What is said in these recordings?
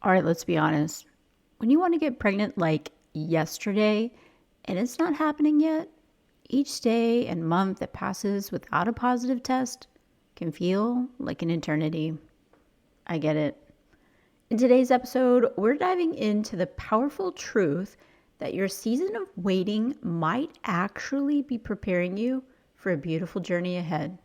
All right, let's be honest. When you want to get pregnant like yesterday and it's not happening yet, each day and month that passes without a positive test can feel like an eternity. I get it. In today's episode, we're diving into the powerful truth that your season of waiting might actually be preparing you for a beautiful journey ahead.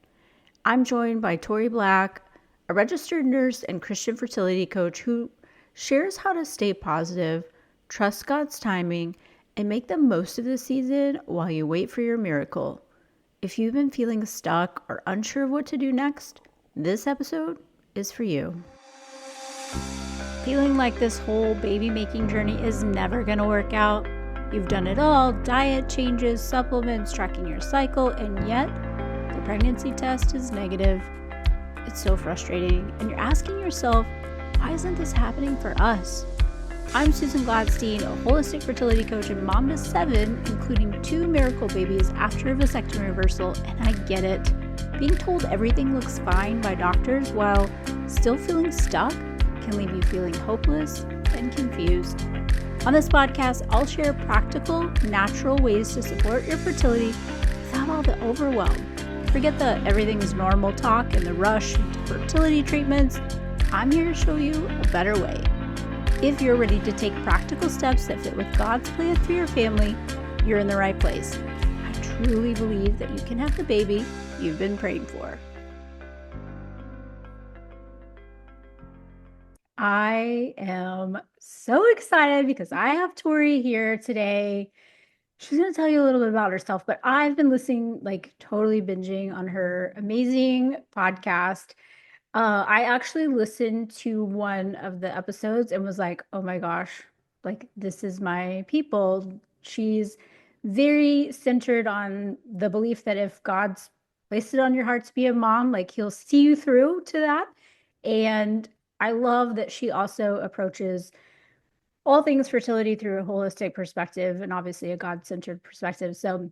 I'm joined by Tori Black, a registered nurse and Christian fertility coach who shares how to stay positive, trust God's timing, and make the most of the season while you wait for your miracle. If you've been feeling stuck or unsure of what to do next, this episode is for you. Feeling like this whole baby making journey is never going to work out? You've done it all: diet changes, supplements, tracking your cycle, and yet the pregnancy test is negative. It's so frustrating, and you're asking yourself, why isn't this happening for us? I'm Susan Gladstein, a holistic fertility coach and mom to 7, including 2 miracle babies after a vasectomy reversal, and I get it. Being told everything looks fine by doctors while still feeling stuck can leave you feeling hopeless and confused. On this podcast, I'll share practical, natural ways to support your fertility without all the overwhelm. Forget the everything's normal talk and the rush into fertility treatments. I'm here to show you a better way. If you're ready to take practical steps that fit with God's plan for your family, you're in the right place. I truly believe that you can have the baby you've been praying for. I am so excited because I have Tori here today. She's going to tell you a little bit about herself, but I've been listening, like totally binging on her amazing podcast. I actually listened to one of the episodes and was like, oh my gosh, like this is my people. She's very centered on the belief that if God's placed it on your heart to be a mom, like he'll see you through to that. And I love that she also approaches all things fertility through a holistic perspective and obviously a God-centered perspective. So,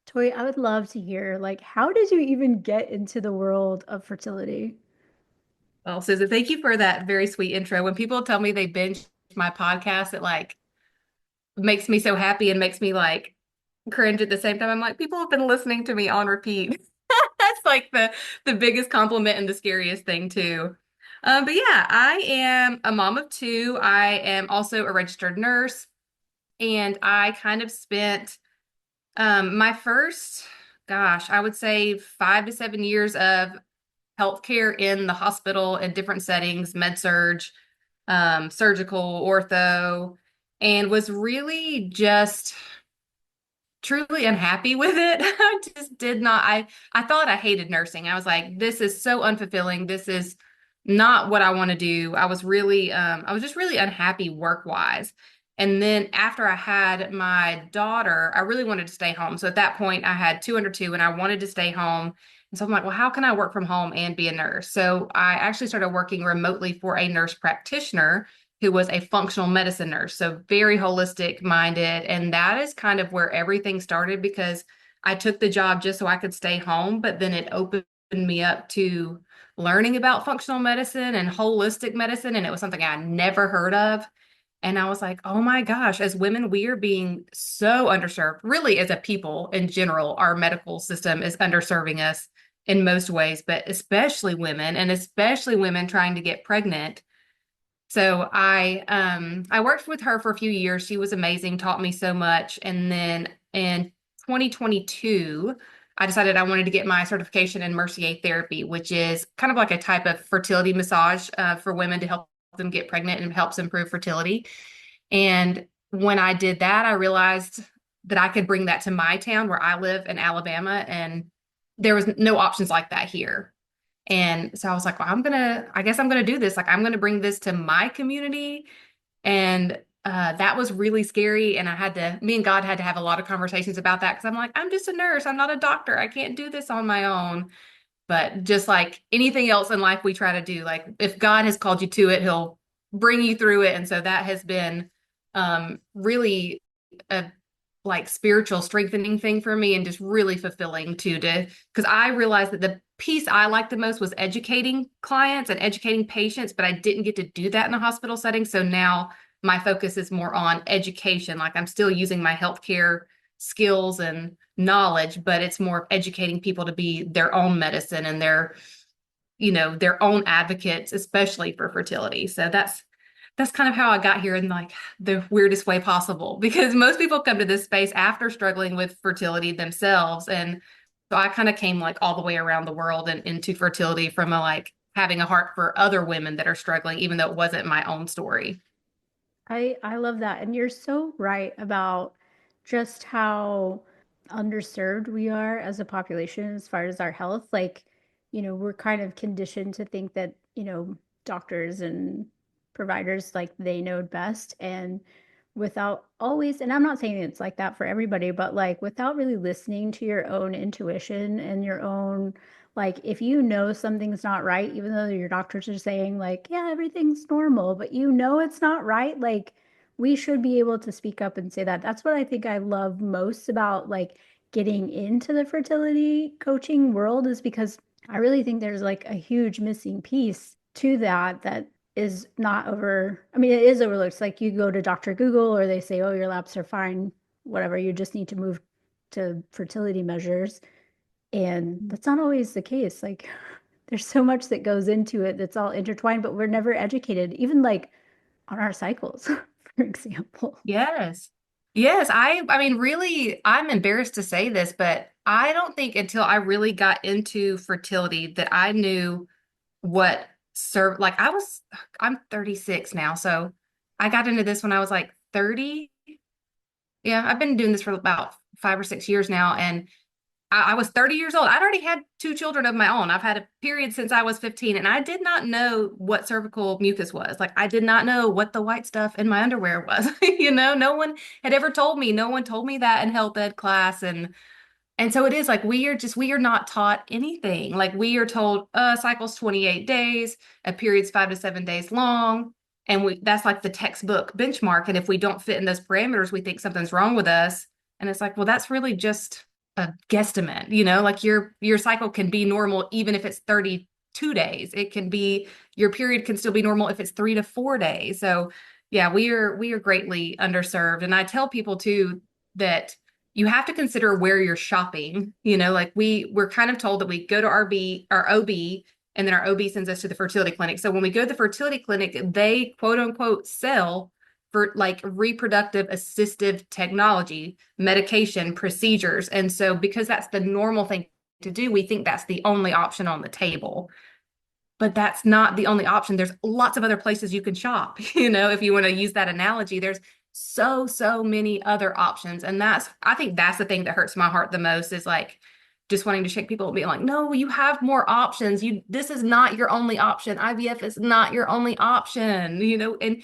Tori, I would love to hear, like, how did you even get into the world of fertility? Well, Susan, thank you for that very sweet intro. When people tell me they binge my podcast, it like makes me so happy and makes me like cringe at the same time. I'm like, people have been listening to me on repeat. That's like the biggest compliment and the scariest thing too. But yeah, I am a mom of 2. I am also a registered nurse, and I kind of spent my first, gosh, I would say 5 to 7 years of healthcare in the hospital in different settings, med surge, surgical, ortho, and was really just truly unhappy with it. I just did not, I thought I hated nursing. I was like, this is so unfulfilling. This is not what I want to do. I was just really unhappy work wise. And then after I had my daughter, I really wanted to stay home. So at that point, I had 2 under 2 and I wanted to stay home. And so I'm like, well, how can I work from home and be a nurse? So I actually started working remotely for a nurse practitioner who was a functional medicine nurse. So very holistic minded. And that is kind of where everything started because I took the job just so I could stay home, but then it opened me up to learning about functional medicine and holistic medicine. And it was something I never heard of. And I was like, oh my gosh, as women, we are being so underserved. Really, as a people in general, our medical system is underserving us in most ways, but especially women and especially women trying to get pregnant. So I worked with her for a few years. She was amazing, taught me so much. And then in 2022, I decided I wanted to get my certification in Mercier therapy, which is kind of like a type of fertility massage for women to help them get pregnant and helps improve fertility. And when I did that, I realized that I could bring that to my town where I live in Alabama, and there was no options like that here. And so I was like, well, I guess I'm gonna do this. Like, I'm gonna bring this to my community. And that was really scary. And me and God had to have a lot of conversations about that because I'm like, I'm just a nurse. I'm not a doctor. I can't do this on my own. But just like anything else in life we try to do, like if God has called you to it, he'll bring you through it. And so that has been really a like spiritual strengthening thing for me and just really fulfilling too, to because I realized that the piece I liked the most was educating clients and educating patients, but I didn't get to do that in a hospital setting. So now my focus is more on education. Like I'm still using my healthcare skills and knowledge, but it's more educating people to be their own medicine and their own advocates, especially for fertility. So that's kind of how I got here in like the weirdest way possible because most people come to this space after struggling with fertility themselves. And so I kind of came like all the way around the world and into fertility from a like having a heart for other women that are struggling, even though it wasn't my own story. I love that. And you're so right about just how underserved we are as a population as far as our health. Like, we're kind of conditioned to think that, doctors and providers like they know best and without always, and I'm not saying it's like that for everybody, but like without really listening to your own intuition and your own, like if you know something's not right, even though your doctors are saying like, yeah, everything's normal, but it's not right, like we should be able to speak up and say that. That's what I think I love most about like getting into the fertility coaching world is because I really think there's like a huge missing piece to that is not over. I mean, it is overlooked. It's like you go to Dr. Google or they say, oh, your labs are fine, whatever, you just need to move to fertility measures. And that's not always the case. Like there's so much that goes into it that's all intertwined, but we're never educated, even like on our cycles, for example. Yes. Yes, I mean really I'm embarrassed to say this, but I don't think until I really got into fertility that I knew what like I'm 36 now, so I got into this when I was like 30. Yeah, I've been doing this for about 5 or 6 years now, and I was 30 years old. I'd already had two children of my own. I've had a period since I was 15, and I did not know what cervical mucus was. Like, I did not know what the white stuff in my underwear was. No one had ever told me. No one told me that in health ed class. And so it is like we are not taught anything. Like we are told cycle's 28 days, a period's 5 to 7 days long. And that's like the textbook benchmark. And if we don't fit in those parameters, we think something's wrong with us. And it's like, well, that's really just a guesstimate, like your cycle can be normal even if it's 32 days. It can be your period can still be normal if it's 3 to 4 days. So yeah, we are greatly underserved. And I tell people too that you have to consider where you're shopping. Like we're kind of told that we go to our OB, and then our OB sends us to the fertility clinic. So when we go to the fertility clinic, they quote unquote sell for like reproductive assistive technology, medication, procedures. And so because that's the normal thing to do, we think that's the only option on the table. But that's not the only option. There's lots of other places you can shop. If you want to use that analogy, there's so many other options. And I think that's the thing that hurts my heart the most is like just wanting to shake people and be like, no, you have more options. This is not your only option. IVF is not your only option, and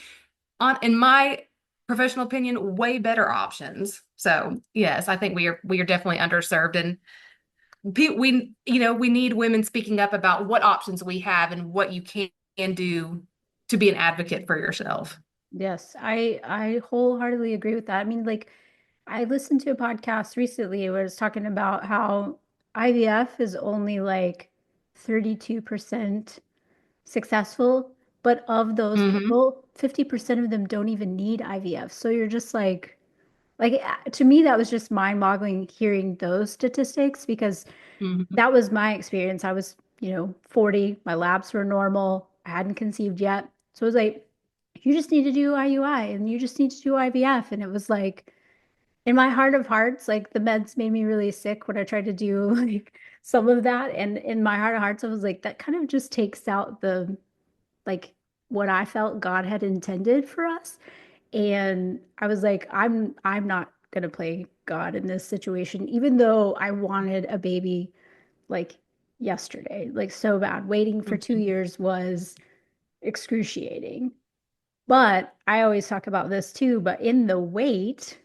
in my professional opinion, way better options. So yes, I think we are definitely underserved, and we need women speaking up about what options we have and what you can do to be an advocate for yourself. Yes, I wholeheartedly agree with that. I mean, like I listened to a podcast recently where it's talking about how IVF is only like 32% successful, but of those Hmm. people, 50% of them don't even need IVF. So you're just like to me that was just mind-boggling hearing those statistics because Hmm. that was my experience. I was, 40, my labs were normal, I hadn't conceived yet. So it was like, you just need to do IUI and you just need to do IVF. And it was like, in my heart of hearts, like the meds made me really sick when I tried to do like some of that. And in my heart of hearts, I was like, that kind of just takes out like what I felt God had intended for us. And I was like, I'm not gonna play God in this situation, even though I wanted a baby like yesterday, like so bad. Waiting for 2 years was excruciating. But I always talk about this too, but in the wait,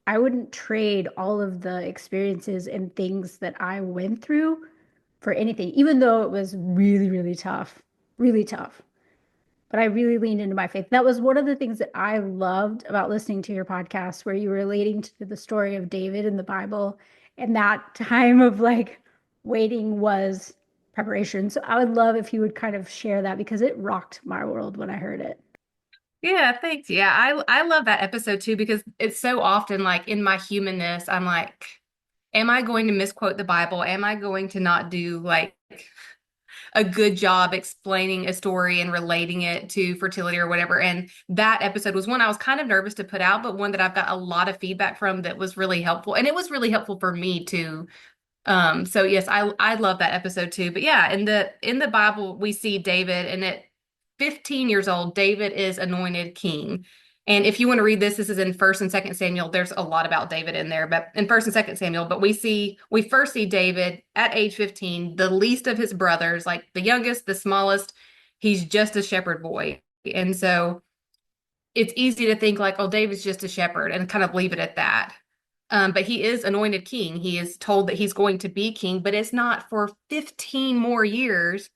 I wouldn't trade all of the experiences and things that I went through for anything, even though it was really, really tough, really tough. but I really leaned into my faith. That was one of the things that I loved about listening to your podcast, where you were relating to the story of David in the Bible. And that time of like waiting was preparation. So I would love if you would kind of share that because it rocked my world when I heard it. Yeah, thanks. Yeah, I love that episode too because it's so often like in my humanness, I'm like, am I going to misquote the Bible? Am I going to not do like a good job explaining a story and relating it to fertility or whatever? And that episode was one I was kind of nervous to put out, but one that I've got a lot of feedback from that was really helpful. And it was really helpful for me too. So yes, I love that episode too. But yeah, in the Bible we see David, and at 15 years old, David is anointed king. And if you want to read this, this is in First and Second Samuel. There's a lot about David in there, but in First and Second Samuel, but we first see David at age 15, the least of his brothers, like the youngest, the smallest. He's just a shepherd boy. And so it's easy to think like, oh, David's just a shepherd and kind of leave it at that. But he is anointed king. He is told that he's going to be king, but it's not for 15 more years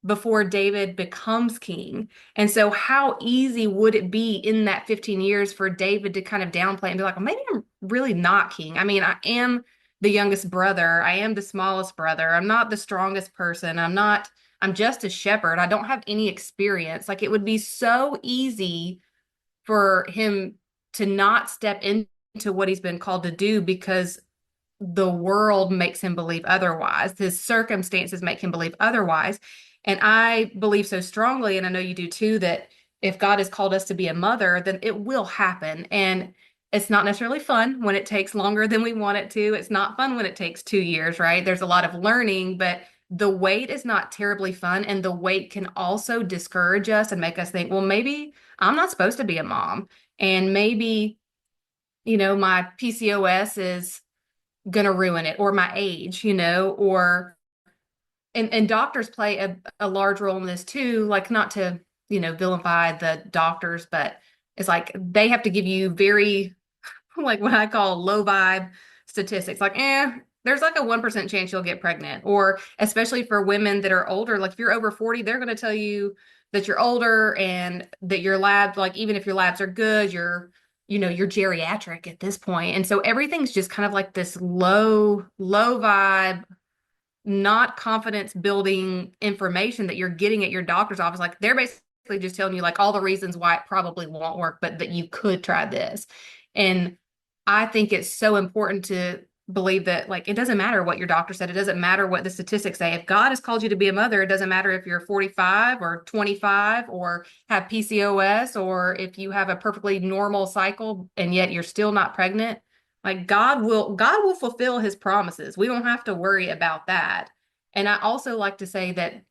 before David becomes king. And so, how easy would it be in that 15 years for David to kind of downplay and be like, well, maybe I'm really not king? I mean, I am the youngest brother, I am the smallest brother, I'm not the strongest person, I'm just a shepherd, I don't have any experience. Like, it would be so easy for him to not step into what he's been called to do because the world makes him believe otherwise. His circumstances make him believe otherwise. And I believe so strongly, and I know you do too, that if God has called us to be a mother, then it will happen. And it's not necessarily fun when it takes longer than we want it to. It's not fun when it takes 2 years, right? There's a lot of learning, but the wait is not terribly fun. And the wait can also discourage us and make us think, well, maybe I'm not supposed to be a mom. And maybe, my PCOS is going to ruin it, or my age, or and doctors play a large role in this too, like not to, vilify the doctors, but it's like they have to give you very like what I call low vibe statistics. Like, there's like a 1% chance you'll get pregnant. Or especially for women that are older, like if you're over 40, they're going to tell you that you're older and that your labs, like even if your labs are good, you're geriatric at this point. And so everything's just kind of like this low vibe, not confidence building information that you're getting at your doctor's office. Like they're basically just telling you like all the reasons why it probably won't work, but that you could try this. And I think it's so important to believe that like it doesn't matter what your doctor said. It doesn't matter what the statistics say. If God has called you to be a mother, it doesn't matter if you're 45 or 25 or have PCOS, or if you have a perfectly normal cycle and yet you're still not pregnant. Like God will fulfill his promises. We don't have to worry about that. And I also like to say that,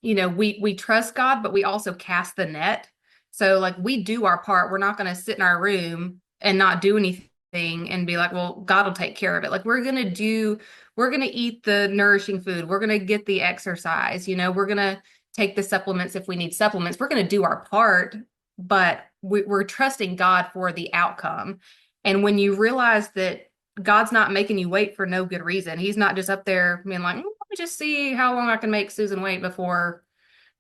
we trust God, but we also cast the net. So like we do our part. We're not going to sit in our room and not do anything and be like, well, God will take care of it. Like we're going to eat the nourishing food. We're going to get the exercise, we're going to take the supplements if we need supplements. We're going to do our part, but we're trusting God for the outcome. And when you realize that God's not making you wait for no good reason, he's not just up there being like, let me just see how long I can make Susan wait before,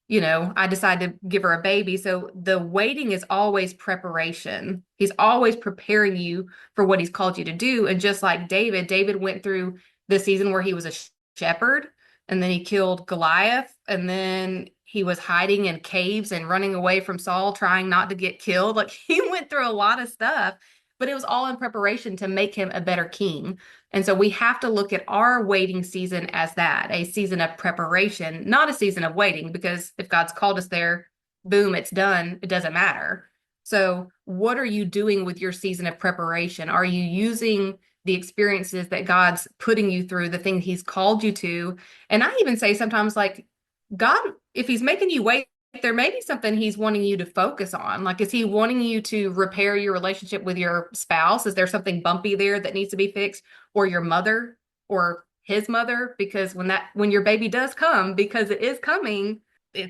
I decide to give her a baby. So the waiting is always preparation. He's always preparing you for what he's called you to do. And just like David went through the season where he was a shepherd, and then he killed Goliath, and then he was hiding in caves and running away from Saul, trying not to get killed. Like he went through a lot of stuff, but it was all in preparation to make him a better king. And so we have to look at our waiting season as that, a season of preparation, not a season of waiting, because if God's called us there, boom, it's done. It doesn't matter. So what are you doing with your season of preparation? Are you using the experiences that God's putting you through, the thing he's called you to? And I even say sometimes like, God, if he's making you wait, there may be something he's wanting you to focus on. Like, is he wanting you to repair your relationship with your spouse? Is there something bumpy there that needs to be fixed? Or your mother or his mother? Because when your baby does come, because it is coming,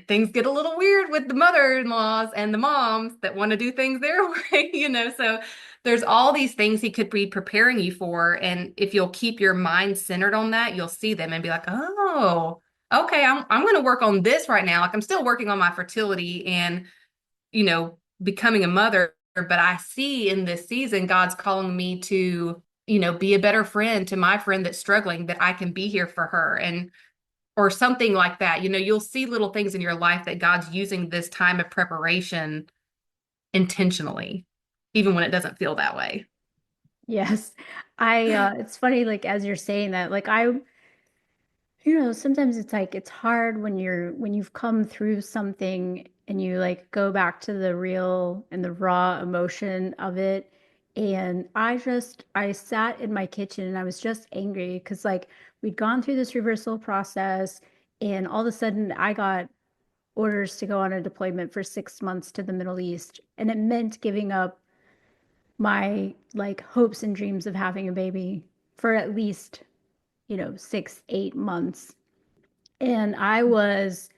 things get a little weird with the mother-in-laws and the moms that want to do things their way, so there's all these things he could be preparing you for. And if you'll keep your mind centered on that, you'll see them and be like, oh, okay, I'm going to work on this right now. Like I'm still working on my fertility and becoming a mother, but I see in this season, God's calling me to, be a better friend to my friend that's struggling, that I can be here for her and, or something like that. You'll see little things in your life that God's using this time of preparation intentionally, even when it doesn't feel that way. Yes. It's funny, like, as you're saying that, like, sometimes it's like, it's hard when you've come through something and you like go back to the real and the raw emotion of it. And I sat in my kitchen and I was just angry because like we'd gone through this reversal process and all of a sudden I got orders to go on a deployment for 6 months to the Middle East. And it meant giving up my like hopes and dreams of having a baby for at least, 6, 8 months. And I was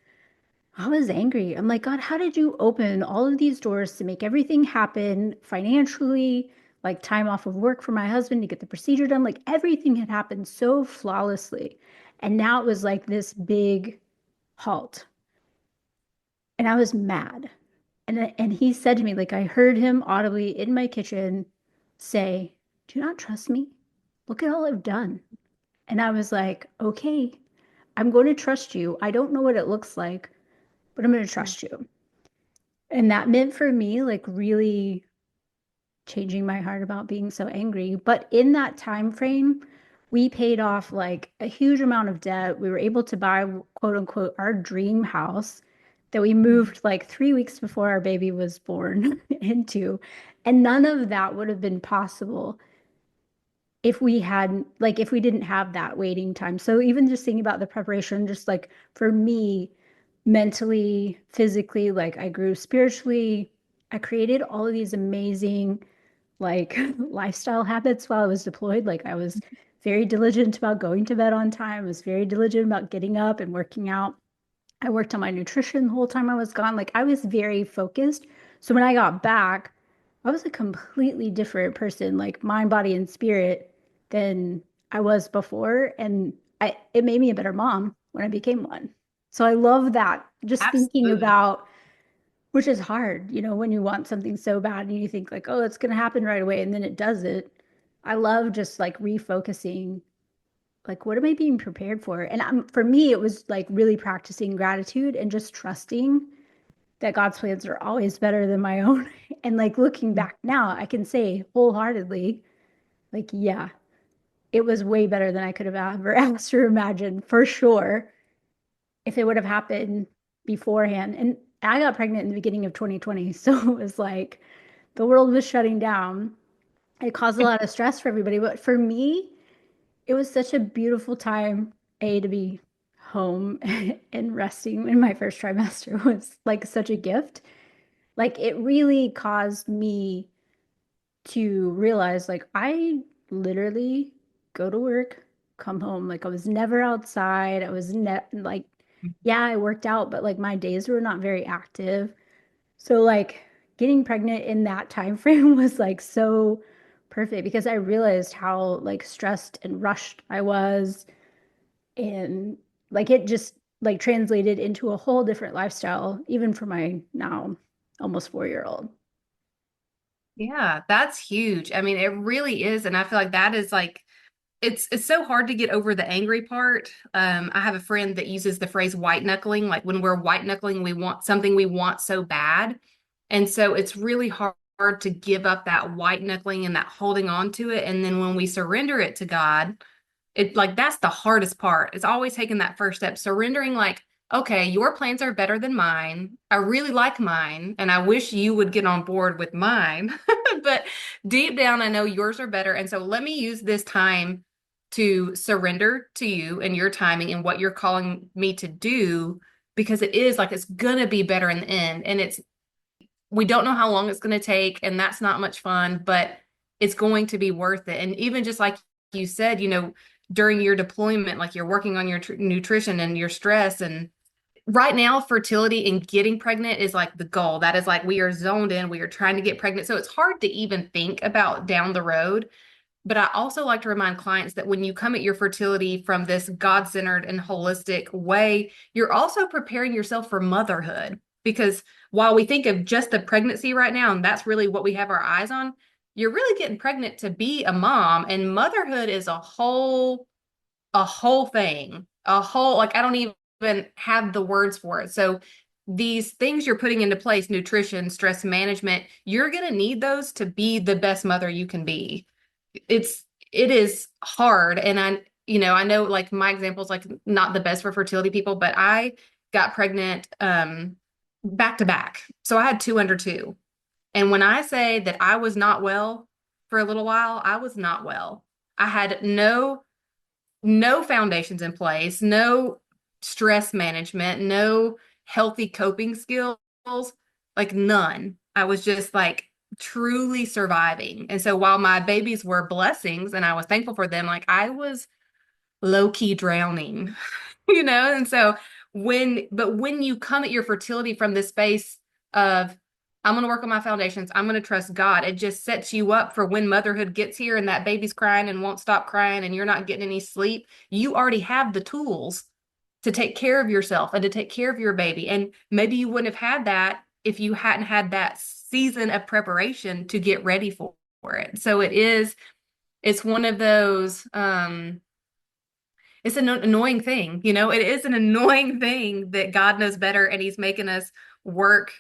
angry. I'm like, God, how did you open all of these doors to make everything happen financially, like time off of work for my husband to get the procedure done? Like everything had happened so flawlessly. And now it was like this big halt. And I was mad. And he said to me, like I heard him audibly in my kitchen say, "Do you not trust me? Look at all I've done." And I was like, "Okay, I'm going to trust you. I don't know what it looks like, but I'm going to trust you." And that meant for me, like really changing my heart about being so angry. But in that time frame, we paid off like a huge amount of debt. We were able to buy, quote unquote, our dream house that we moved like 3 weeks before our baby was born into. And none of that would have been possible if we had, like, if we didn't have that waiting time. So even just thinking about the preparation, just like for me, mentally, physically, like I grew spiritually. I created all of these amazing like lifestyle habits while I was deployed. Like I was very diligent about going to bed on time. I was very diligent about getting up and working out. I worked on my nutrition the whole time I was gone. Like I was very focused. So when I got back, I was a completely different person, like mind, body, and spirit than I was before. And it made me a better mom when I became one. So I love that. Just thinking Absolutely. about, which is hard, when you want something so bad and you think like, oh, it's going to happen right away. And then it doesn't. I love just like refocusing, like, what am I being prepared for? And for me, it was like really practicing gratitude and just trusting that God's plans are always better than my own. And like looking back now, I can say wholeheartedly, like, yeah, it was way better than I could have ever asked or imagined for sure if it would have happened beforehand. And I got pregnant in the beginning of 2020. So it was like the world was shutting down. It caused a lot of stress for everybody. But for me, it was such a beautiful time, A, to be home and resting in my first trimester was like such a gift. Like it really caused me to realize like I literally go to work, come home. Like I was never outside. I was like, yeah, I worked out, but like my days were not very active. So like getting pregnant in that time frame was like so perfect because I realized how like stressed and rushed I was and like it just like translated into a whole different lifestyle even for my now almost 4-year old. Yeah, that's huge. I mean, it really is. And I feel like that is like, it's so hard to get over the angry part. I have a friend that uses the phrase white knuckling. Like when we're white knuckling, we want something we want so bad. And so it's really hard to give up that white knuckling and that holding on to it. And then when we surrender it to God, it like that's the hardest part. It's always taking that first step, surrendering like, okay, your plans are better than mine. I really like mine, and I wish you would get on board with mine. But deep down, I know yours are better. And so let me use this time to surrender to you and your timing and what you're calling me to do, because it is like it's gonna be better in the end. And it's we don't know how long it's gonna take, and that's not much fun, but it's going to be worth it. And even just like you said, during your deployment, like you're working on your nutrition and your stress. And right now, fertility and getting pregnant is like the goal. That is like we are zoned in, we are trying to get pregnant. So it's hard to even think about down the road. But I also like to remind clients that when you come at your fertility from this God-centered and holistic way, you're also preparing yourself for motherhood. Because while we think of just the pregnancy right now, and that's really what we have our eyes on, you're really getting pregnant to be a mom, and motherhood is a whole thing, a whole, like, I don't even have the words for it. So these things you're putting into place, nutrition, stress management, you're going to need those to be the best mother you can be. It is hard. And I know like my example is like not the best for fertility people, but I got pregnant back to back. So I had two under two. And when I say that I was not well for a little while, I was not well. I had no foundations in place, no stress management, no healthy coping skills, like none. I was just like truly surviving. And so while my babies were blessings and I was thankful for them, like I was low key drowning, And so when you come at your fertility from this space of, I'm going to work on my foundations, I'm going to trust God, it just sets you up for when motherhood gets here and that baby's crying and won't stop crying and you're not getting any sleep. You already have the tools to take care of yourself and to take care of your baby. And maybe you wouldn't have had that if you hadn't had that season of preparation to get ready for it. So it's one of those, it's an annoying thing, it is an annoying thing that God knows better and he's making us work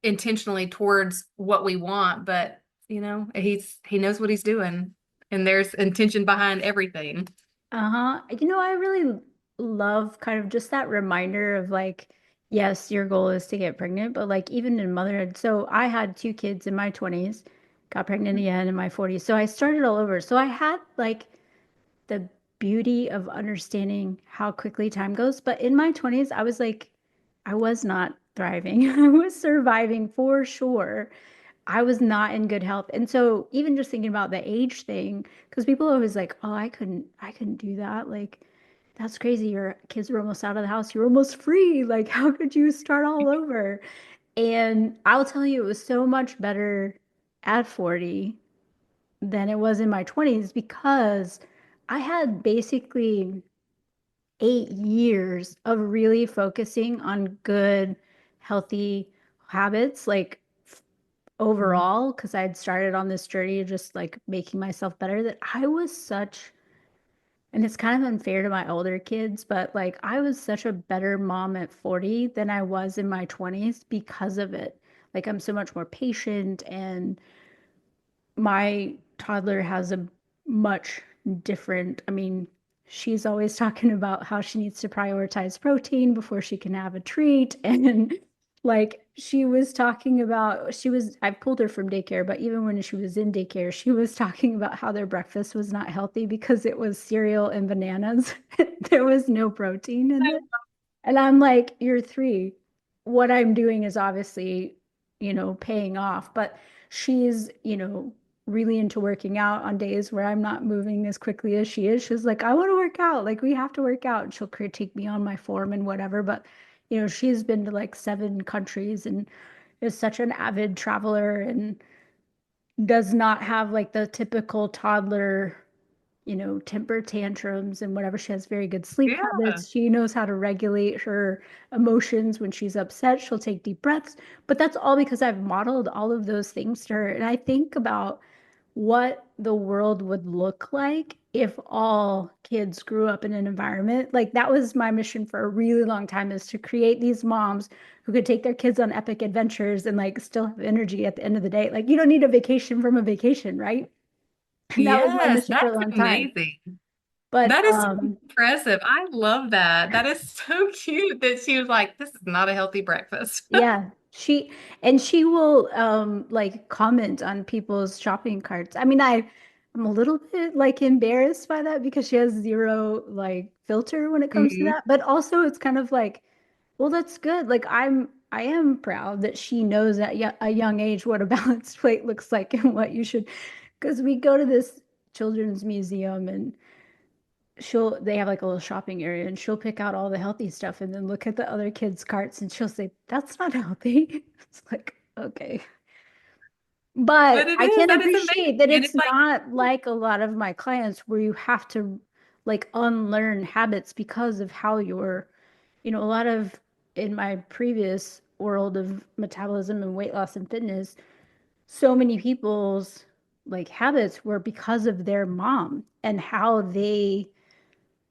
intentionally towards what we want, but he knows what he's doing and there's intention behind everything. Uh-huh. I really love kind of just that reminder of like, yes, your goal is to get pregnant, but like even in motherhood. So I had two kids in my 20s, got pregnant again in my 40s. So I started all over. So I had like the beauty of understanding how quickly time goes. But in my 20s, I was like, I was not thriving. I was surviving for sure. I was not in good health. And so even just thinking about the age thing, because people are always like, oh, I couldn't do that. Like, that's crazy. Your kids were almost out of the house. You're almost free. Like, how could you start all over? And I'll tell you, it was so much better at 40 than it was in my 20s because I had basically 8 years of really focusing on good, healthy habits, like Mhm. overall, because I'd started on this journey of just like making myself better, that I was such, and it's kind of unfair to my older kids, but like I was such a better mom at 40 than I was in my 20s because of it. Like I'm so much more patient and my toddler has a much different, I mean, she's always talking about how she needs to prioritize protein before she can have a treat. And like she was talking about, I pulled her from daycare, but even when she was in daycare, she was talking about how their breakfast was not healthy because it was cereal and bananas. There was no protein in it. And I'm like, you're three. What I'm doing is obviously, paying off. But she's, really into working out on days where I'm not moving as quickly as she is. She's like, I want to work out. Like, we have to work out. And she'll critique me on my form and whatever. But, she's been to like 7 countries and is such an avid traveler and does not have like the typical toddler temper tantrums and whatever. She has very good sleep Yeah. habits. She knows how to regulate her emotions when she's upset. She'll take deep breaths. But that's all because I've modeled all of those things to her. And I think about what the world would look like if all kids grew up in an environment. Like that was my mission for a really long time is to create these moms who could take their kids on epic adventures and like still have energy at the end of the day. Like you don't need a vacation from a vacation, right? And that was my Yes, mission for a that's long time. amazing. But That is so impressive. I love that. That is so cute that she was like, this is not a healthy breakfast. yeah, she will like comment on people's shopping carts. I mean, I'm a little bit like embarrassed by that because she has zero like filter when it comes to Mhm. that. But also it's kind of like, well, that's good. Like I am proud that she knows at a young age what a balanced plate looks like and what you should, because we go to this children's museum and they have like a little shopping area and she'll pick out all the healthy stuff and then look at the other kids' carts and she'll say, that's not healthy. It's like, okay. But But it I is, can that is appreciate that amazing. And it's it's like, not like a lot of my clients where you have to like unlearn habits because of how you're, a lot of in my previous world of metabolism and weight loss and fitness, so many people's like habits were because of their mom and how they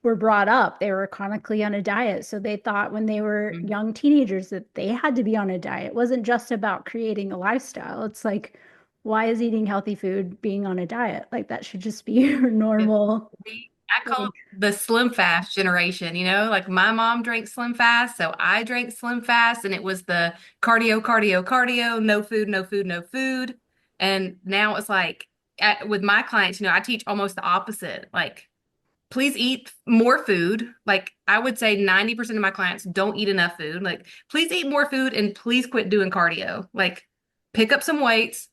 were brought up. They were chronically on a diet. So they thought when they were Mhm. young teenagers that they had to be on a diet. It wasn't just about creating a lifestyle. It's like, why is eating healthy food being on a diet? Like that should just be your It- normal I call thing. it the Slim Fast generation, like my mom drank Slim Fast, so I drank Slim Fast, and it was the cardio, cardio, cardio, no food, no food, no food. And now it's like with my clients, I teach almost the opposite. Like, please eat more food. Like, I would say 90% of my clients don't eat enough food. Like, please eat more food and please quit doing cardio. Like, pick up some weights,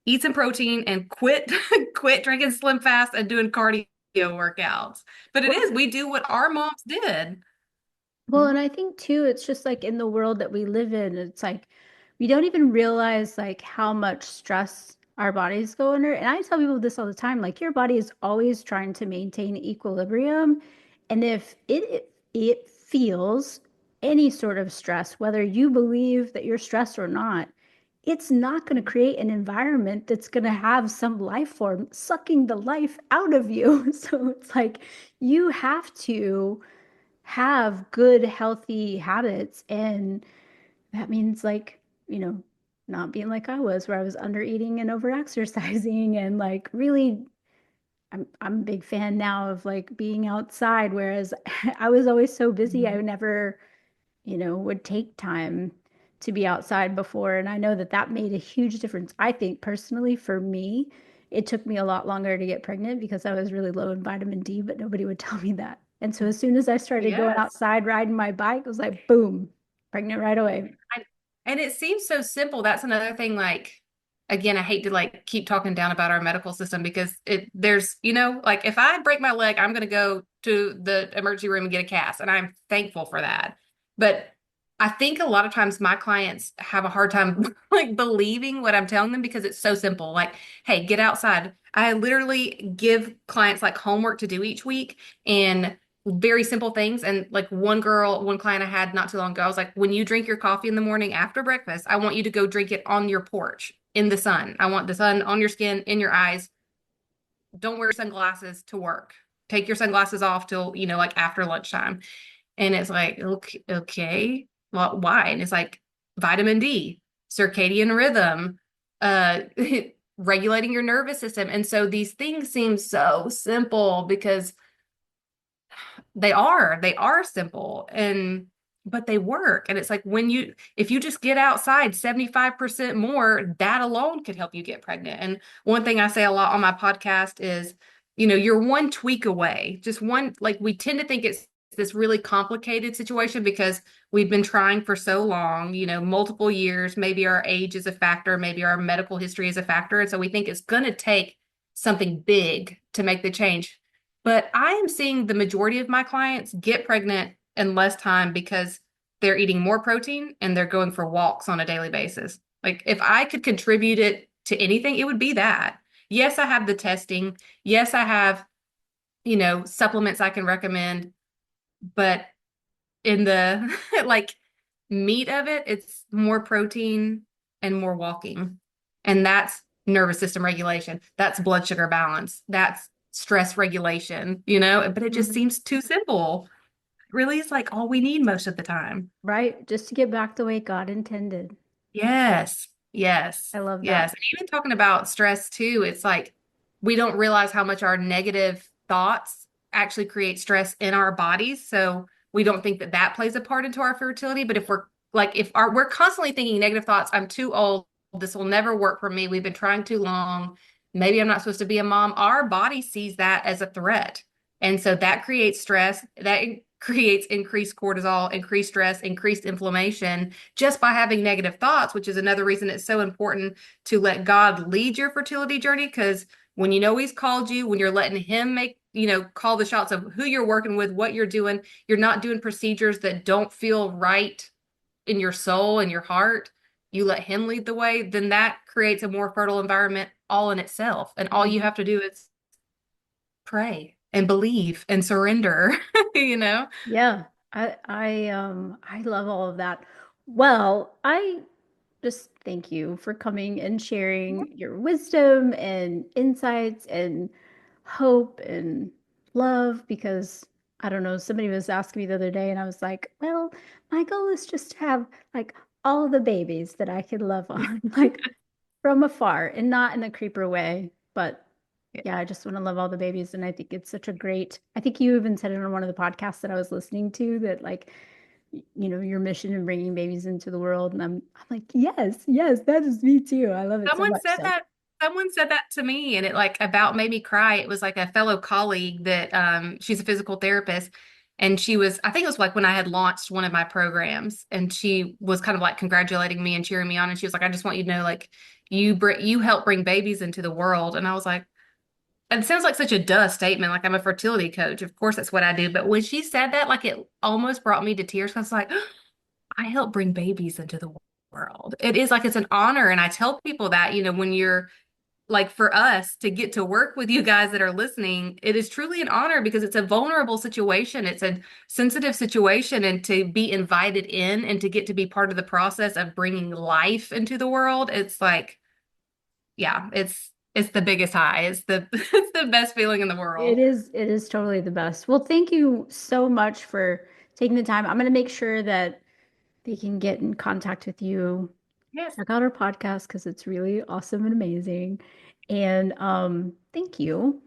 eat some protein, and quit quit drinking Slim Fast and doing cardio workouts. But it is, Well, we do what our moms did. well, and I think too, it's just like in the world that we live in, it's like we don't even realize like how much stress our bodies go under. And I tell people this all the time, like your body is always trying to maintain equilibrium. And if it feels any sort of stress, whether you believe that you're stressed or not, it's not going to create an environment that's going to have some life form sucking the life out of you. So it's like you have to have good, healthy habits. And that means like, you know, not being like I was, where I was under eating and over exercising and like really I'm a big fan now of like being outside, whereas I was always so busy I Mhm. never, would take time to be outside before. And I know that that made a huge difference. I think personally for me, it took me a lot longer to get pregnant because I was really low in vitamin D, but nobody would tell me that. And so as soon as I started going Yes. outside riding my bike, it was like, boom, pregnant right away. I, and it seems so simple. That's another thing. Like, again, I hate to like keep talking down about our medical system because there's, like if I break my leg, I'm going to go to the emergency room and get a cast. And I'm thankful for that. But I think a lot of times my clients have a hard time like believing what I'm telling them because it's so simple. Like, hey, get outside. I literally give clients like homework to do each week. And very simple things. And like one client I had not too long ago, I was like, when you drink your coffee in the morning after breakfast, I want you to go drink it on your porch in the sun. I want the sun on your skin, in your eyes. Don't wear sunglasses to work. Take your sunglasses off till, like after lunchtime. And it's like, okay, okay. Well, why? And it's like vitamin D, circadian rhythm, uh, regulating your nervous system. And so these things seem so simple because they are simple but they work. And it's like if you just get outside 75% more, that alone could help you get pregnant. And one thing I say a lot on my podcast is, you're one tweak away. Just one, like we tend to think it's this really complicated situation because we've been trying for so long, multiple years. Maybe our age is a factor, maybe our medical history is a factor. And so we think it's going to take something big to make the change. But I am seeing the majority of my clients get pregnant in less time because they're eating more protein and they're going for walks on a daily basis. Like if I could contribute it to anything, it would be that. Yes, I have the testing. Yes, I have, supplements I can recommend, but in the like meat of it, it's more protein and more walking. And that's nervous system regulation. That's blood sugar balance. That's stress regulation, but it just Mhm. seems too simple. Really, it's like all we need most of the time. Right? Just to get back the way God intended. Yes, yes, I love that. yes. And even talking about stress too, it's like we don't realize how much our negative thoughts actually create stress in our bodies. So we don't think that that plays a part into our fertility. But if we're like, if our we're constantly thinking negative thoughts, I'm too old, this will never work for me. We've been trying too long. Maybe I'm not supposed to be a mom. Our body sees that as a threat. And so that creates stress. That creates increased cortisol, increased stress, increased inflammation just by having negative thoughts, which is another reason it's so important to let God lead your fertility journey. Because when you know He's called you, when you're letting Him make, call the shots of who you're working with, what you're doing, you're not doing procedures that don't feel right in your soul and your heart. You let Him lead the way, then that creates a more fertile environment all in itself. And all you Mhm. have to do is pray and believe and surrender, you know? Yeah. I love all of that. Well, I just thank you for coming and sharing your wisdom and insights and hope and love because I don't know, somebody was asking me the other day and I was like, well, my goal is just to have like all the babies that I can love on, like from afar and not in a creeper way, but Yeah. yeah, I just want to love all the babies. And I think it's such a great, I think you even said it on one of the podcasts that I was listening to that like, your mission in bringing babies into the world. And I'm like, yes, yes, that is me too. I love it so Someone much. said So that someone said that to me and it like about made me cry. It was like a fellow colleague that she's a physical therapist and she was I think it was like when I had launched one of my programs and she was kind of like congratulating me and cheering me on and she was like I just want you to know like you help bring babies into the world and I was like it sounds like such a duh statement like I'm a fertility coach. Of course that's what I do, but when she said that like it almost brought me to tears. I was like I help bring babies into the world. It is like it's an honor. And I tell people that, when you're like for us to get to work with you guys that are listening, it is truly an honor because it's a vulnerable situation. It's a sensitive situation. And to be invited in and to get to be part of the process of bringing life into the world, it's like, yeah, it's the biggest high. It's the it's the best feeling in the world. it is totally the best. Well, thank you so much for taking the time. I'm going to make sure that they can get in contact with you. Yes. Check out our podcast because it's really awesome and amazing. And thank you.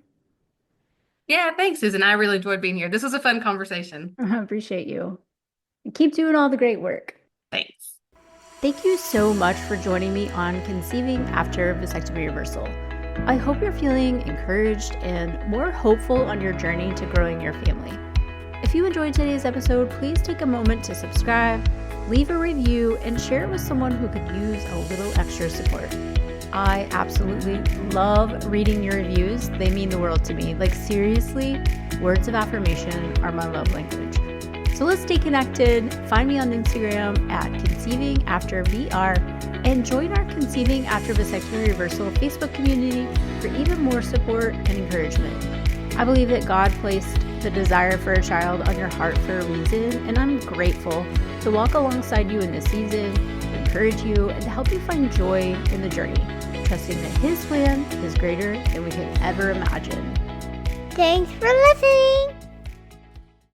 Yeah, thanks, Susan. I really enjoyed being here. This was a fun conversation. I appreciate you. And keep doing all the great work. Thanks. Thank you so much for joining me on Conceiving After Vasectomy Reversal. I hope you're feeling encouraged and more hopeful on your journey to growing your family. If you enjoyed today's episode, please take a moment to subscribe, leave a review, and share it with someone who could use a little extra support. I absolutely love reading your reviews. They mean the world to me. Like, seriously, words of affirmation are my love language. So let's stay connected. Find me on Instagram at conceivingaftervr and join our Conceiving After Vasectomy Reversal Facebook community for even more support and encouragement. I believe that God placed the desire for a child on your heart for a reason, and I'm grateful to walk alongside you in this season, encourage you, and to help you find joy in the journey, trusting that His plan is greater than we could ever imagine. Thanks for listening.